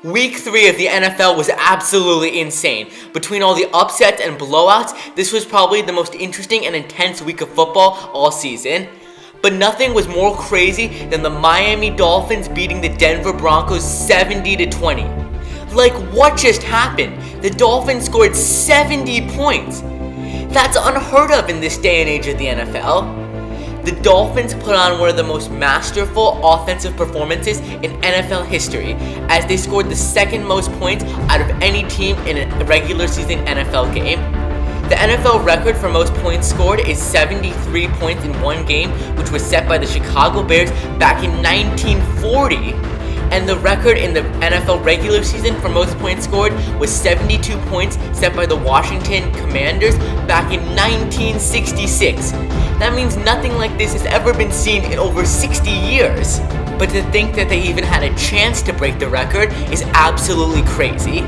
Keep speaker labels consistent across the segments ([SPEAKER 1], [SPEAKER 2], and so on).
[SPEAKER 1] Week 3 of the NFL was absolutely insane. Between all the upsets and blowouts, this was probably the most interesting and intense week of football all season. But nothing was more crazy than the Miami Dolphins beating the Denver Broncos 70-20. Like, what just happened? The Dolphins scored 70 points. That's unheard of in this day and age of the NFL. The Dolphins put on one of the most masterful offensive performances in NFL history, as they scored the second most points out of any team in a regular season NFL game. The NFL record for most points scored is 73 points in one game, which was set by the Chicago Bears back in 1940. And the record in the NFL regular season for most points scored was 72 points, set by the Washington Commanders back in 1966. That means nothing like this has ever been seen in over 60 years. But to think that they even had a chance to break the record is absolutely crazy.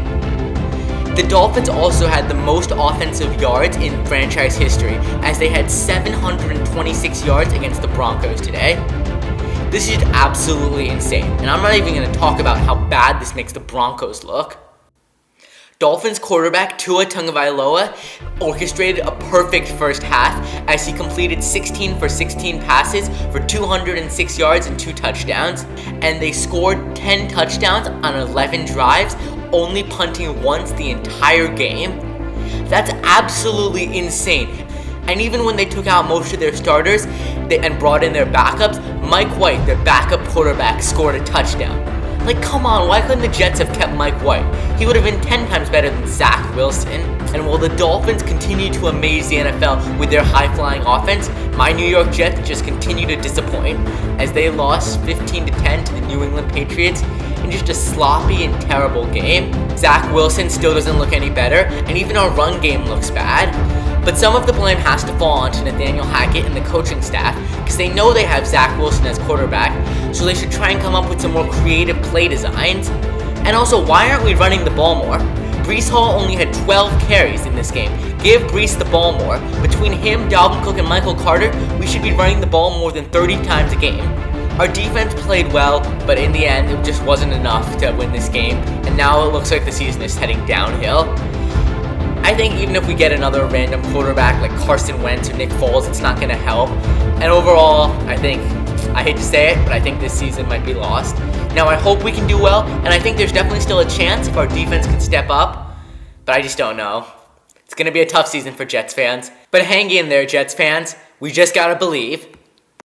[SPEAKER 1] The Dolphins also had the most offensive yards in franchise history, as they had 726 yards against the Broncos today. This is absolutely insane, and I'm not even going to talk about how bad this makes the Broncos look. Dolphins quarterback Tua Tagovailoa orchestrated a perfect first half as he completed 16 for 16 passes for 206 yards and 2 touchdowns, and they scored 10 touchdowns on 11 drives, only punting once the entire game. That's absolutely insane. And even when they took out most of their starters and brought in their backups, Mike White, their backup quarterback, scored a touchdown. Like, come on, why couldn't the Jets have kept Mike White? He would have been 10 times better than Zach Wilson. And while the Dolphins continue to amaze the NFL with their high-flying offense, my New York Jets just continue to disappoint, as they lost 15-10 to the New England Patriots in just a sloppy and terrible game. Zach Wilson still doesn't look any better, and even our run game looks bad. But some of the blame has to fall onto Nathaniel Hackett and the coaching staff, because they know they have Zach Wilson as quarterback, so they should try and come up with some more creative play designs. And also, why aren't we running the ball more? Breece Hall only had 12 carries in this game. Give Breece the ball more. Between him, Dalvin Cook, and Michael Carter, we should be running the ball more than 30 times a game. Our defense played well, but in the end, it just wasn't enough to win this game, and now it looks like the season is heading downhill. I think even if we get another random quarterback like Carson Wentz or Nick Foles, it's not going to help. And overall, I hate to say it, but I think this season might be lost. Now, I hope we can do well, and I think there's definitely still a chance if our defense can step up, but I just don't know. It's going to be a tough season for Jets fans. But hang in there, Jets fans. We just got to believe.